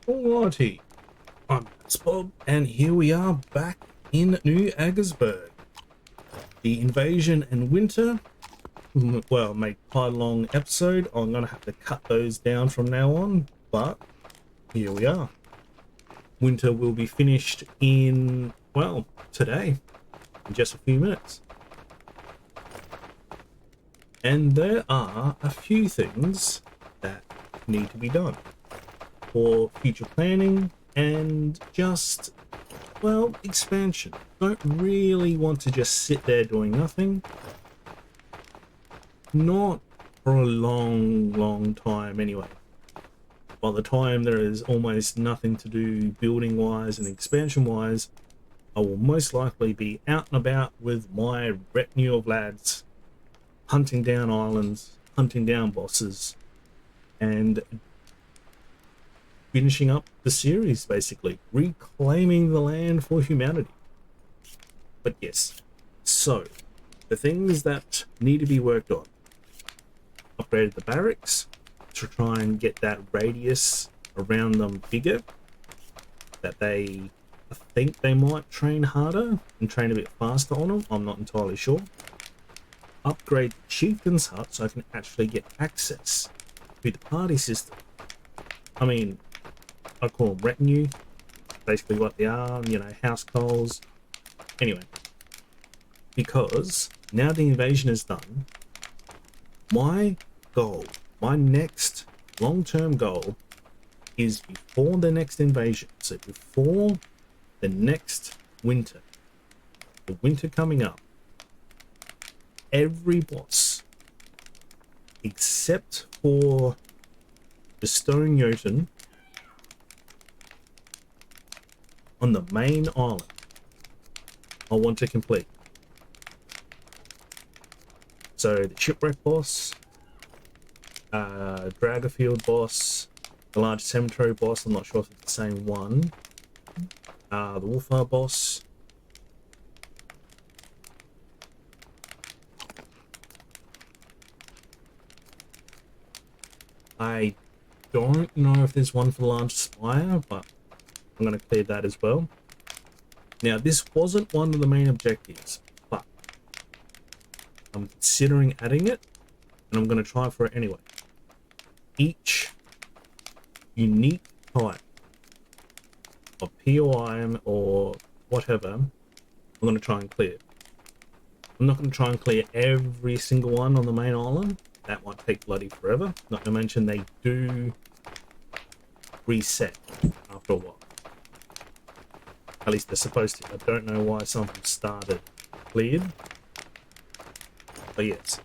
Alrighty, I'm MaddestBob, and here we are back in New Aggersburg. The invasion and winter, well, made quite a long episode. I'm gonna have to cut those down from now on, but here we are. Winter will be finished in, well, today, in just a few minutes. And there are a few things that need to be done for future planning and just, well, expansion. Don't really want to just sit there doing nothing. Not for a long time anyway. By the time there is almost nothing to do building wise and expansion wise, I will most likely be out and about with my retinue of lads, hunting down islands, hunting down bosses, and finishing up the series, basically reclaiming the land for humanity. But yes, so the things that need to be worked on: upgraded the barracks to try and get that radius around them bigger, that I think they might train harder and train a bit faster on them. I'm not entirely sure. Upgrade the chieftain's hut so I can actually get access to the party system. I mean, I call them retinue, basically what they are, you know, house calls. Anyway, because now the invasion is done, my goal, my next long-term goal is before the next invasion, so before the next winter, the winter coming up, every boss, except for the Stone Jotun on the main island, I want to complete. So the shipwreck boss, Dragafield boss, the large cemetery boss, I'm not sure if it's the same one, the Wolfar boss, I don't know if there's one for the large spire, but I'm going to clear that as well. Now, this wasn't one of the main objectives, but I'm considering adding it, and I'm going to try for it anyway. Each unique type of POI or whatever, I'm going to try and clear. I'm not going to try and clear every single one on the main island. That might take bloody forever. Not to mention they do reset after a while. At least they're supposed to. I don't know why some of them started cleared. But yes.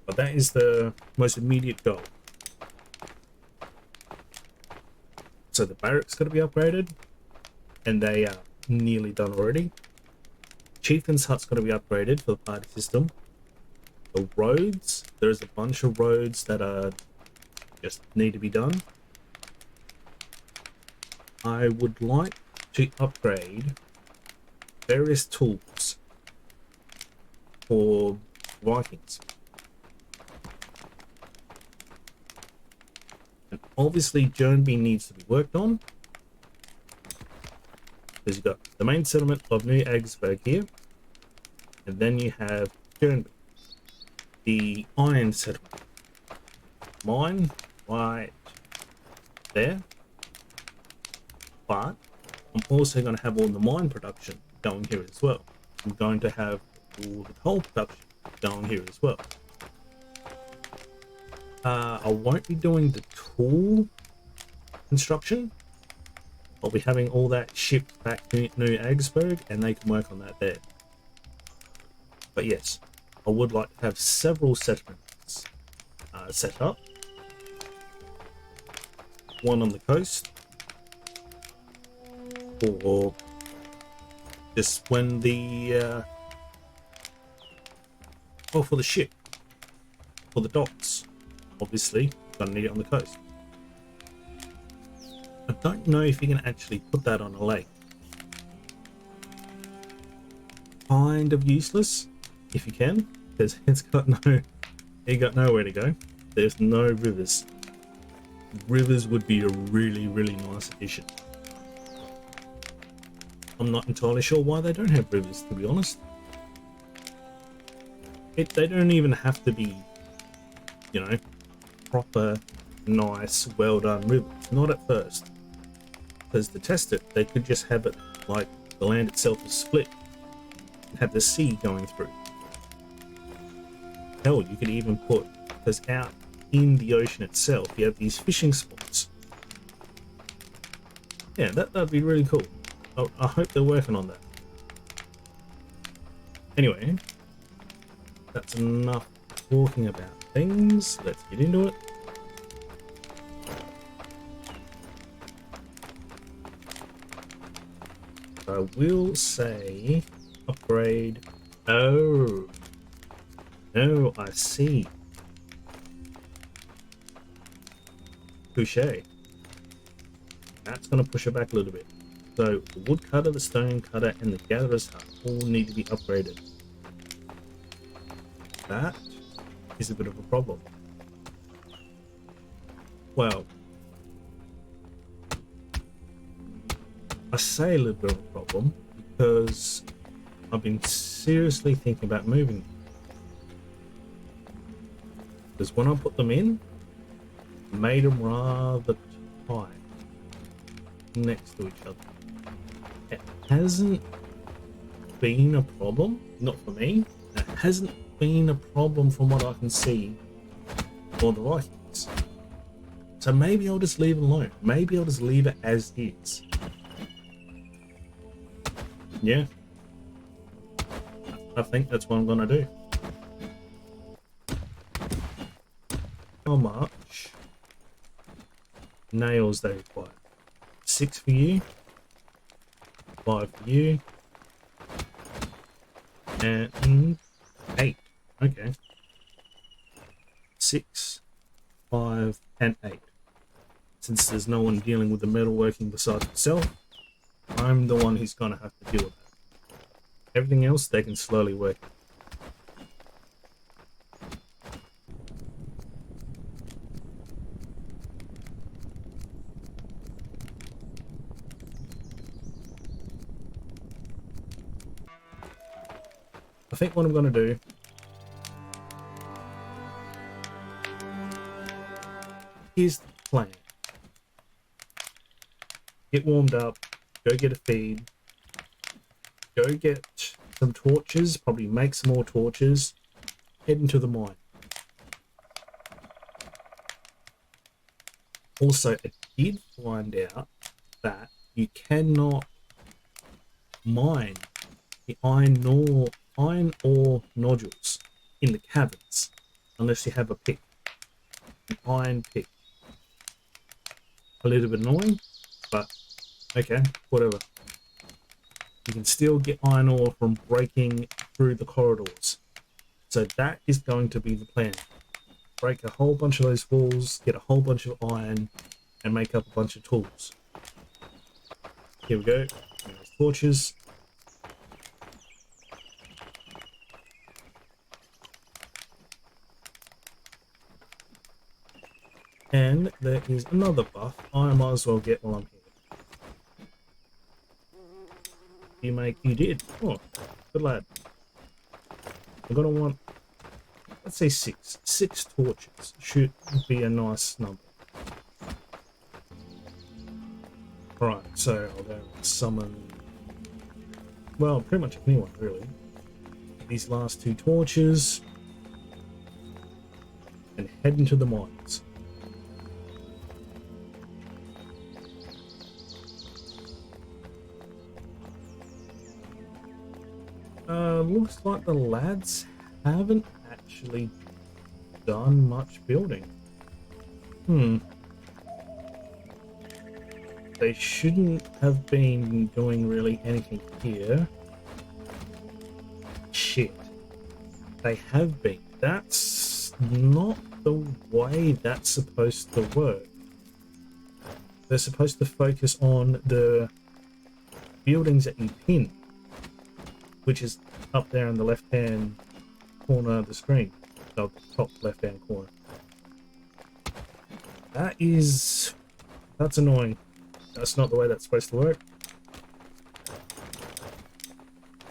But that is the most immediate goal. So the barracks got to be upgraded, and they are nearly done already. Chieftain's hut's got to be upgraded for the party system. The roads, there's a bunch of roads that are just need to be done. I would like to upgrade various tools for Vikings. And obviously Journby needs to be worked on, because you've got the main settlement of New Aggersburg here, and then you have Journby, the iron settlement. Mine right there, but I'm also going to have all the mine production going here as well. I'm going to have all the coal production going here as well. I won't be doing the tool construction. I'll be having all that shipped back to New Aggersburg, and they can work on that there. But yes, I would like to have several settlements set up. One on the coast, or just when the well, for the ship, for the docks, obviously gonna need it on the coast. I don't know if you can actually put that on a lake. Kind of useless if you can, because it's got no You got nowhere to go. There's no rivers. Rivers would be a really, really nice addition. I'm not entirely sure why they don't have rivers, to be honest. They don't even have to be, you know, proper, nice, well done rivers. Not at first. Because to test it, they could just have it like the land itself is split. Have the sea going through. Hell, you could even put, because out in the ocean itself, you have these fishing spots. Yeah, that'd be really cool. I hope they're working on that. Anyway, that's enough talking about things. Let's get into it. I will say upgrade. Oh, no, I see. Touche. That's going to push it back a little bit. So the woodcutter, the stone cutter, and the gatherer's hut all need to be upgraded. That is a bit of a problem. Well, I say a little bit of a problem because I've been seriously thinking about moving them. Because when I put them in, I made them rather tight next to each other. It hasn't been a problem, not for me. It hasn't been a problem from what I can see for the Vikings. So maybe I'll just leave it alone. Maybe I'll just leave it as is. Yeah. I think that's what I'm gonna do. How much nails they require? 6 for you, 5 for you, and 8. Okay. 6, 5, and 8. Since there's no one dealing with the metalworking besides myself, I'm the one who's gonna have to deal with that. Everything else they can slowly work. I think what I'm going to do is the plan. Get warmed up, go get a feed, go get some torches, probably make some more torches, head into the mine. Also, I did find out that you cannot mine the iron ore nodules in the caverns unless you have a pick, an iron pick. A little bit annoying, but okay, whatever. You can still get iron ore from breaking through the corridors. So that is going to be the plan. Break a whole bunch of those walls, get a whole bunch of iron, and make up a bunch of tools. Here we go. There's torches. And there is another buff I might as well get while I'm here. You did. Oh, good lad. I'm gonna want, let's say 6. 6 torches should be a nice number. Right, so I'll go summon, well, pretty much anyone really. These last 2 torches and head into the mines. Looks like the lads haven't actually done much building. They shouldn't have been doing really anything here. Shit. They have been. That's not the way that's supposed to work. They're supposed to focus on the buildings that you pin, which is up there in the left-hand corner of the screen. Oh, the top left hand corner. That's annoying. That's not the way that's supposed to work.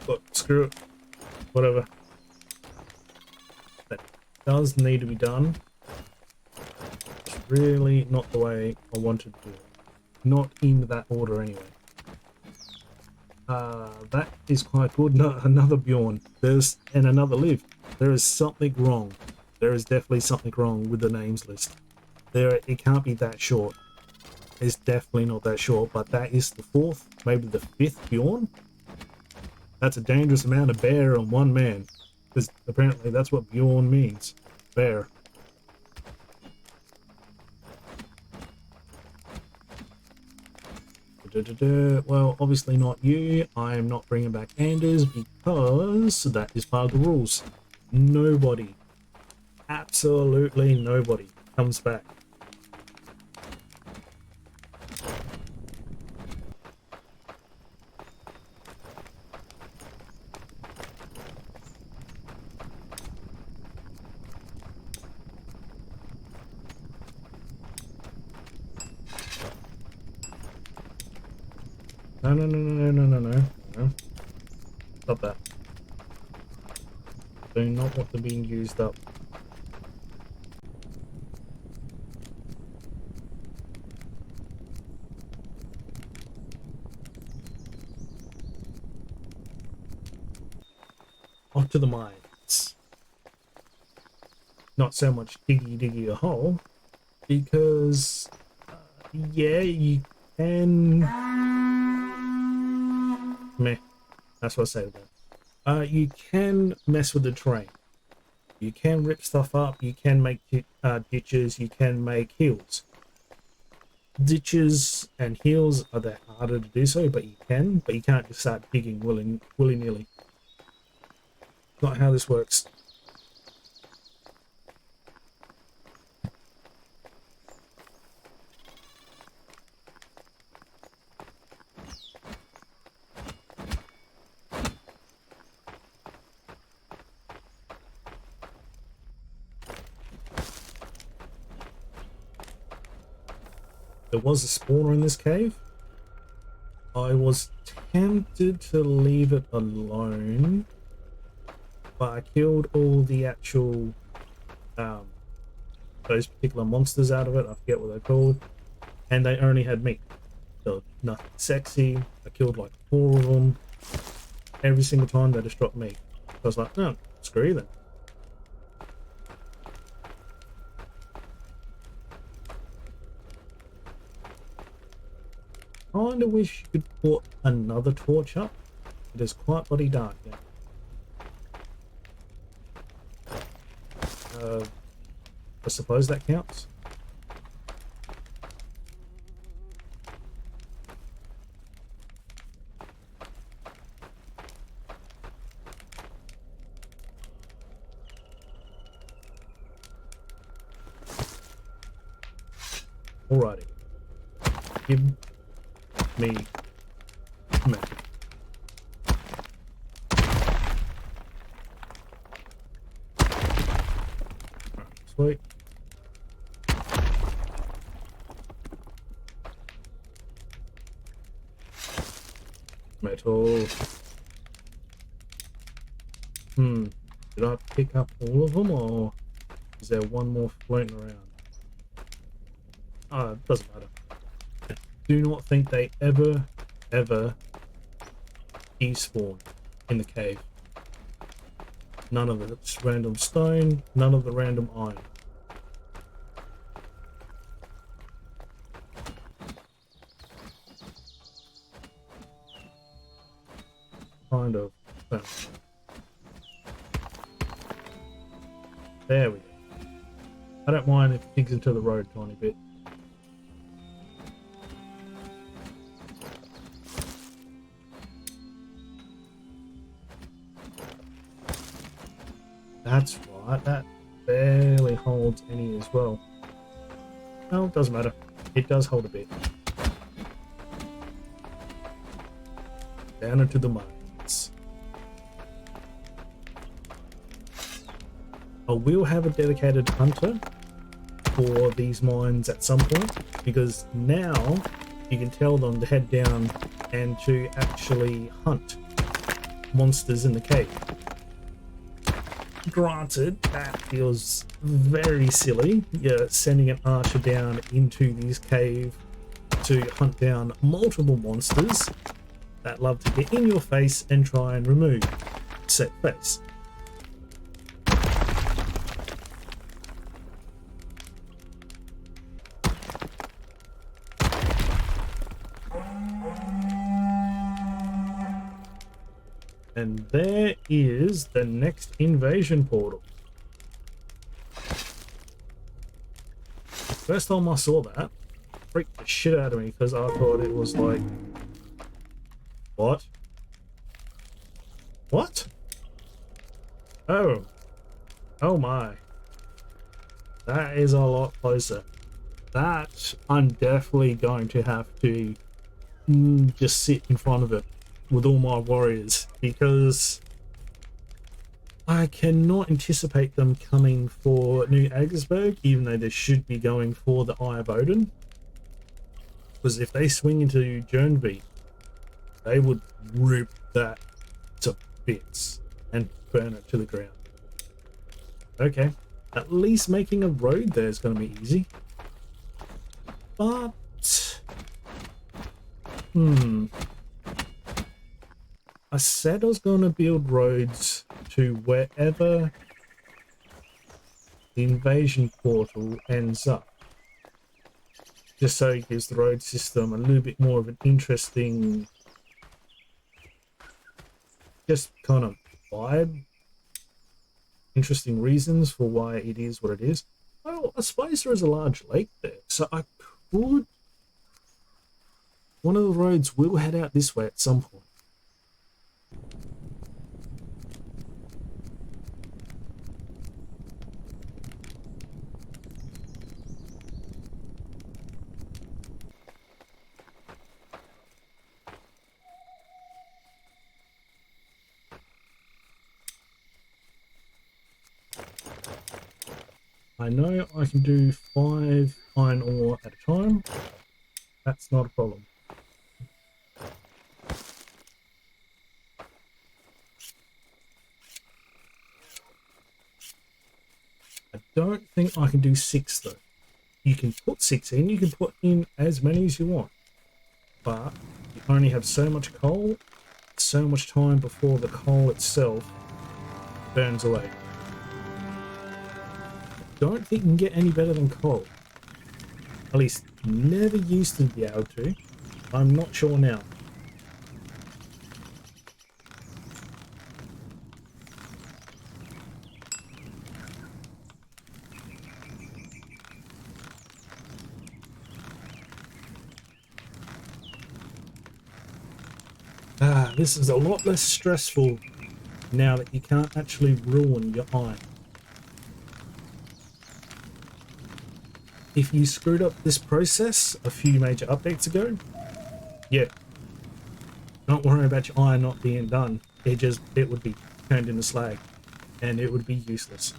But screw it. Whatever. That does need to be done. It's really not the way I wanted to do it. Not in that order anyway. That is quite good. No, another Bjorn. There's and another Liv. There is something wrong. There is definitely something wrong with the names list. It can't be that short. It's definitely not that short, but that is the fourth, maybe the fifth Bjorn. That's a dangerous amount of bear on one man, because apparently that's what Bjorn means. Bear. Well, obviously not you. I'm not bringing back Anders because that is part of the rules. Nobody, absolutely nobody comes back. No. Stop that. Do not want them being used up. Off to the mines. Not so much diggy a hole, because yeah, you can. Meh. That's what I say to that. You can mess with the terrain. You can rip stuff up. You can make ditches. You can make hills. Ditches and hills are that harder to do so, but you can. But you can't just start digging willy-nilly. Not how this works. There was a spawner in this cave. I was tempted to leave it alone, but I killed all the actual those particular monsters out of it. I forget what they're called, and they only had meat, so nothing sexy. I killed like 4 of them. Every single time they just dropped meat. So I was like, no, screw you then. Kinda wish you could put another torch up. It is quite bloody dark now. I suppose that counts. Alrighty. Give me metal. Sweet. Metal. Did I pick up all of them, or is there one more floating around? It doesn't matter. I do not think they ever despawn in the cave. None of it. It's random stone, none of the random iron. Kind of. There we go. I don't mind if it digs into the road a tiny bit. That's right, that barely holds any as well. No, it doesn't matter. It does hold a bit. Down into the mines. I will have a dedicated hunter for these mines at some point, because now you can tell them to head down and to actually hunt monsters in the cave. Granted, that feels very silly. You're sending an archer down into these caves to hunt down multiple monsters that love to get in your face and try and remove said face. And there is the next invasion portal. First time I saw that, freaked the shit out of me, because I thought it was like, what? What? Oh. Oh my. That is a lot closer. That I'm definitely going to have to just sit in front of it with all my warriors, because I cannot anticipate them coming for New Aggersburg, even though they should be going for the Eye of Odin. Because if they swing into Jernby, they would rip that to bits and burn it to the ground. Okay, at least making a road there is going to be easy. But I said I was going to build roads to wherever the invasion portal ends up, just so it gives the road system a little bit more of an interesting, just kind of vibe, interesting reasons for why it is what it is. Well, I suppose there is a large lake there, so I could, one of the roads will head out this way at some point. I know I can do 5 iron ore at a time. That's not a problem. I don't think I can do 6 though. You can put 6 in, you can put in as many as you want, but you only have so much coal, so much time before the coal itself burns away. Don't think you can get any better than coal. At least never used to be able to. I'm not sure now. This is a lot less stressful now that you can't actually ruin your iron. If you screwed up this process a few major updates ago, yeah, don't worry about your iron not being done. It would be turned into slag and it would be useless.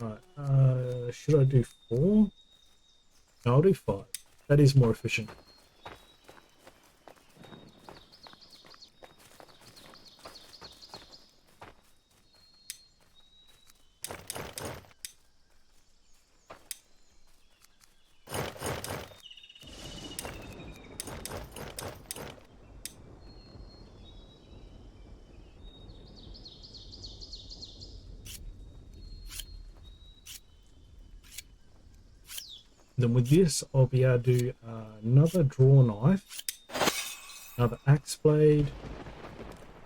Right, should I do 4? No, I'll do 5. That is more efficient. Then with this, I'll be able to do another draw knife, another axe blade,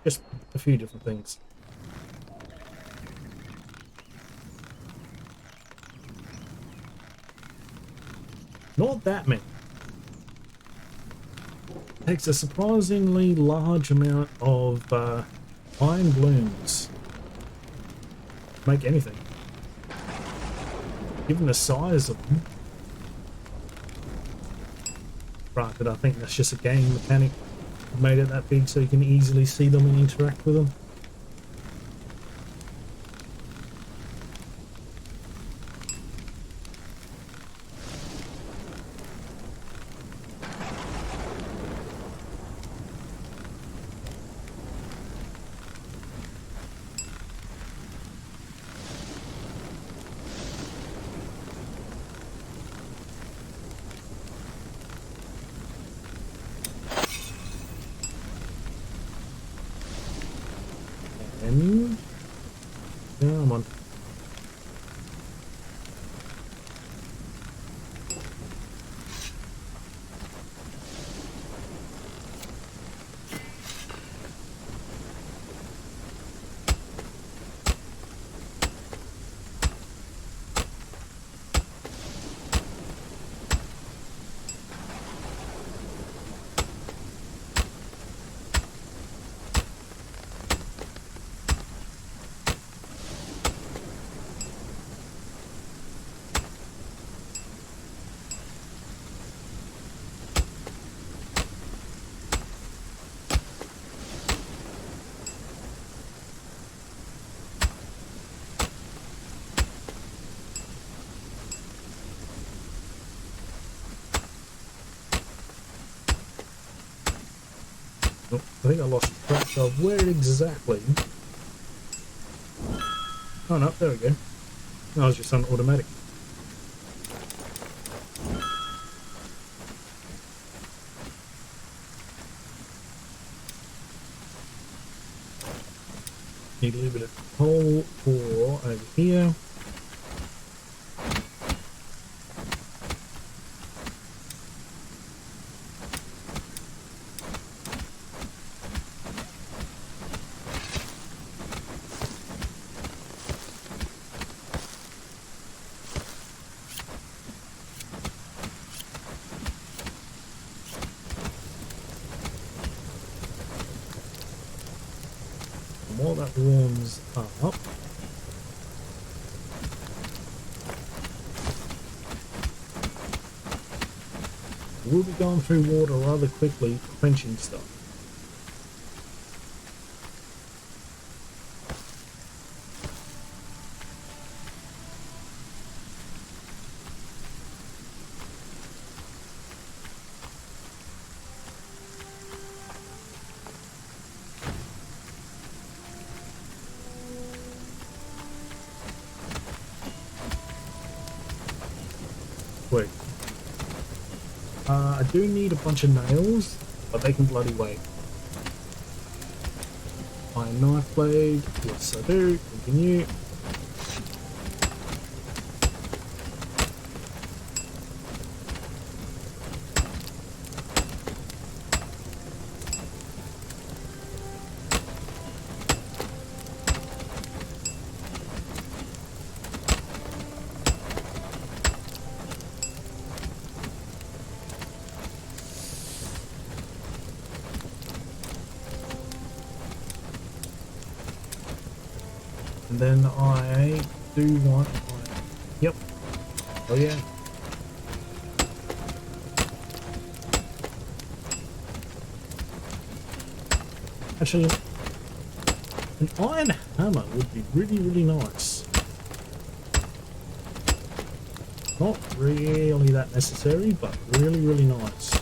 just a few different things. Not that many. Takes a surprisingly large amount of iron blooms to make anything. Given the size of them. Right, but I think that's just a game mechanic. Made it that big so you can easily see them and interact with them. And come on. Oh, I think I lost track of where exactly. Oh no, there we go. I was just on automatic. Need a little bit of coal for over here. While that warms up, we'll be going through water rather quickly, quenching stuff. Wait. I do need a bunch of nails, but they can bloody wait. Iron knife blade, yes I do, continue. And then I do want iron. Yep. Oh yeah. Actually, an iron hammer would be really, really nice. Not really that necessary, but really, really nice.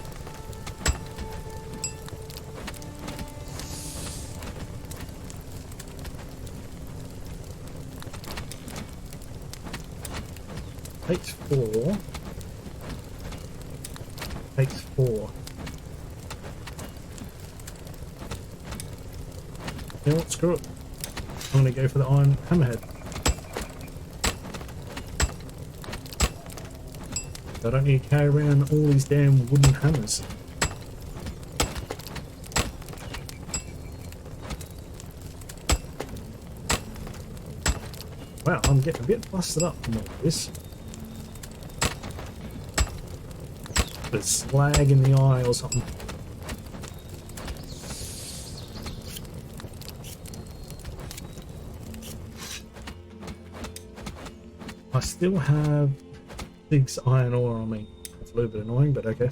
Takes 4. Takes 4. You know what? Screw it. I'm going to go for the iron hammerhead. I don't need to carry around all these damn wooden hammers. Wow, I'm getting a bit busted up from all this. a slag in the eye or something. I still have 6 iron ore on me. It's a little bit annoying, but okay.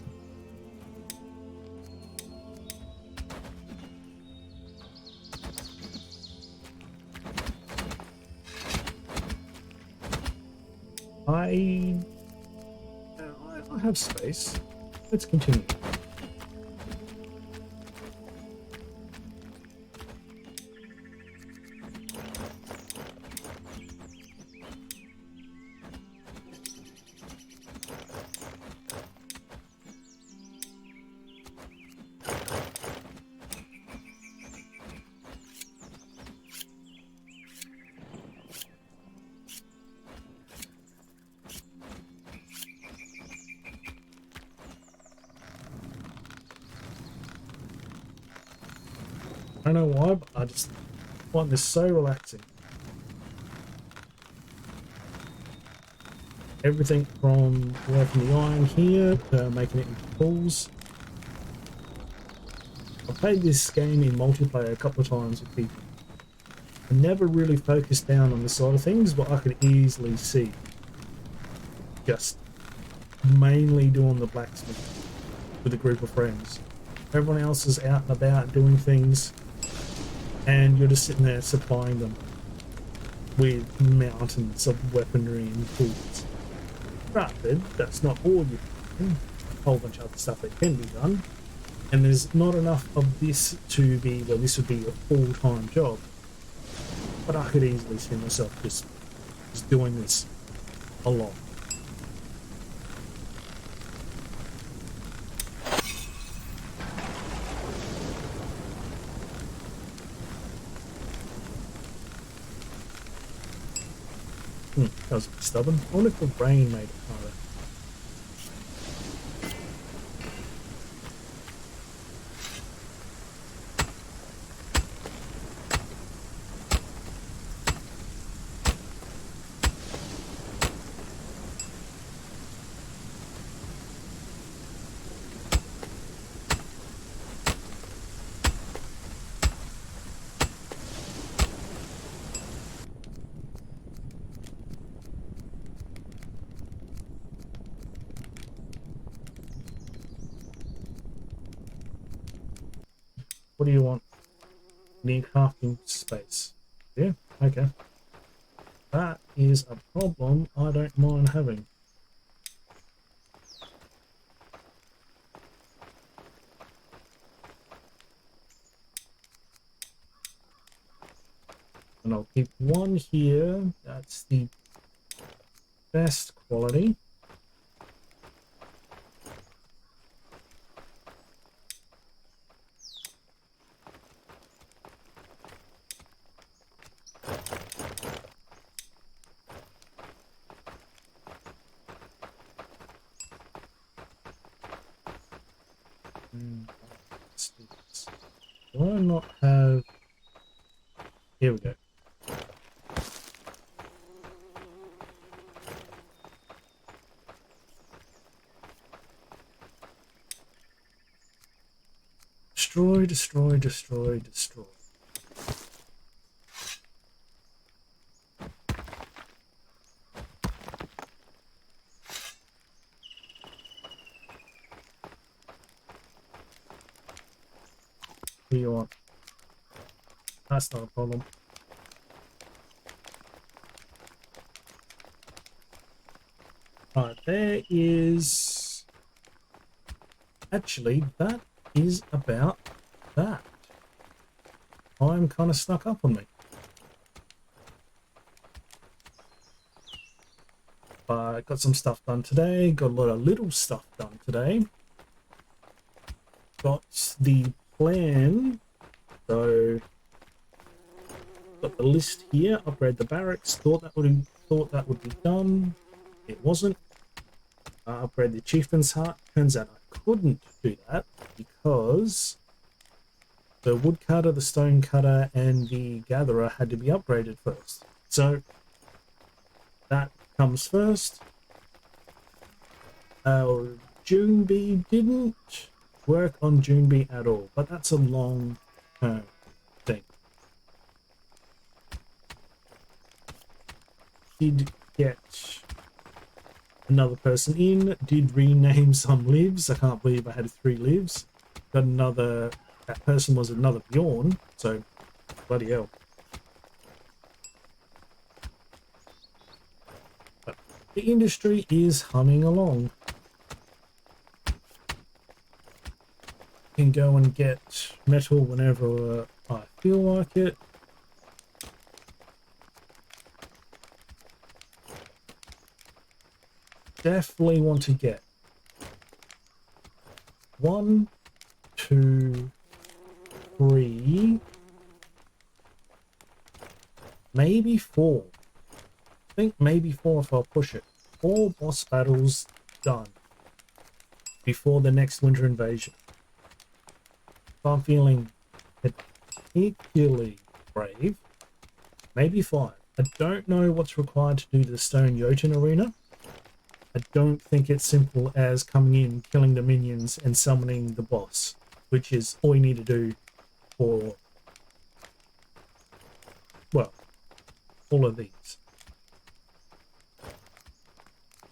I have space. Let's continue. I don't know why, but I just find this so relaxing. Everything from working the iron here to making it into tools. I've played this game in multiplayer a couple of times with people. I never really focused down on this side of things, but I could easily see just mainly doing the blacksmith with a group of friends. Everyone else is out and about doing things, and you're just sitting there supplying them with mountains of weaponry and tools. Granted, that's not all you can. A whole bunch of other stuff that can be done, and there's not enough of this to be, well, this would be a full-time job, but I could easily see myself just doing this a lot. That was a bit stubborn. I wonder if the rain made it harder. What do you want? Need crafting space. Yeah, okay. That is a problem I don't mind having. And I'll keep one here. That's the best quality. Do I not have... Here we go. Destroy, destroy, destroy, destroy. What do you want? That's not a problem. Alright, there is... Actually, that is about that. I'm kind of snuck up on me. But got some stuff done today, got a lot of little stuff done today. Got the plan, so got the list here, upgrade the barracks, thought that would be done. It wasn't. Upgrade the achievements hut. Turns out I couldn't do that because the woodcutter, the stone cutter, and the gatherer had to be upgraded first. So that comes first. June bee didn't work on June bee at all, but that's a long term thing. Did get another person in, did rename some lives. I can't believe I had 3 lives. Got another, that person was another Bjorn, so bloody hell. But the industry is humming along. Can go and get metal whenever I feel like it. Definitely want to get 1, 2, 3, maybe 4. I think maybe 4 if I'll push it. 4 boss battles done before the next winter invasion. If I'm feeling particularly brave, maybe 5. I don't know what's required to do the Stone Jotun arena. I don't think it's simple as coming in, killing the minions, and summoning the boss, which is all you need to do for, well, all of these.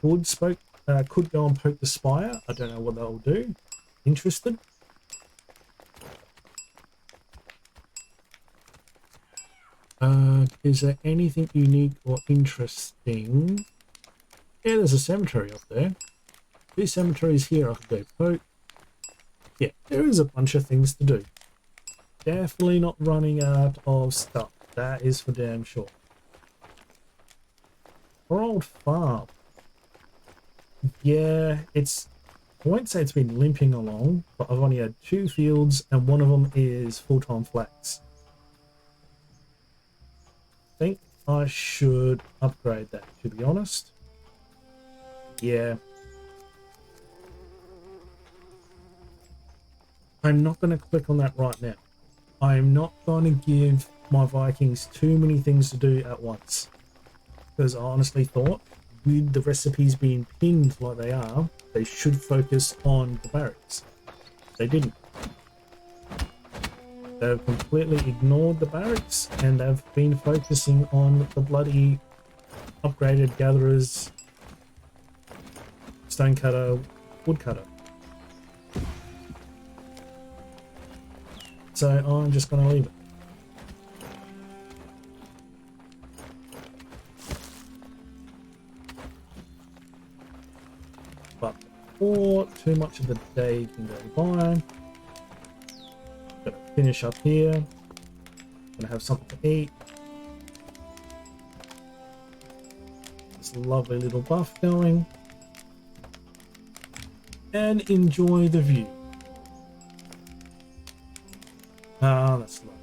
Could go and poke the spire. I don't know what that'll do. Interested? Is there anything unique or interesting? Yeah, there's a cemetery up there. 2 cemeteries here I could go poke. Yeah, there is a bunch of things to do. Definitely not running out of stuff. That is for damn sure. Our old farm. Yeah, it's... I won't say it's been limping along, but I've only had 2 fields and one of them is full-time flax. I think I should upgrade that, to be honest. Yeah. I'm not going to click on that right now. I'm not going to give my Vikings too many things to do at once. Because I honestly thought, with the recipes being pinned like they are, they should focus on the barracks. They didn't. They've completely ignored the barracks and they've been focusing on the bloody upgraded gatherers, stonecutter, woodcutter. So I'm just going to leave it. But before too much of the day can go by, gonna finish up here. Gonna have something to eat. This lovely little buff going. And enjoy the view. Ah, that's lovely.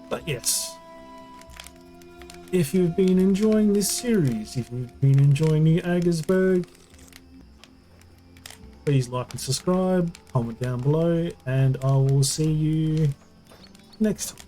But yes, if you've been enjoying this series, if you've been enjoying New Aggersburg, please like and subscribe, comment down below, and I will see you next time.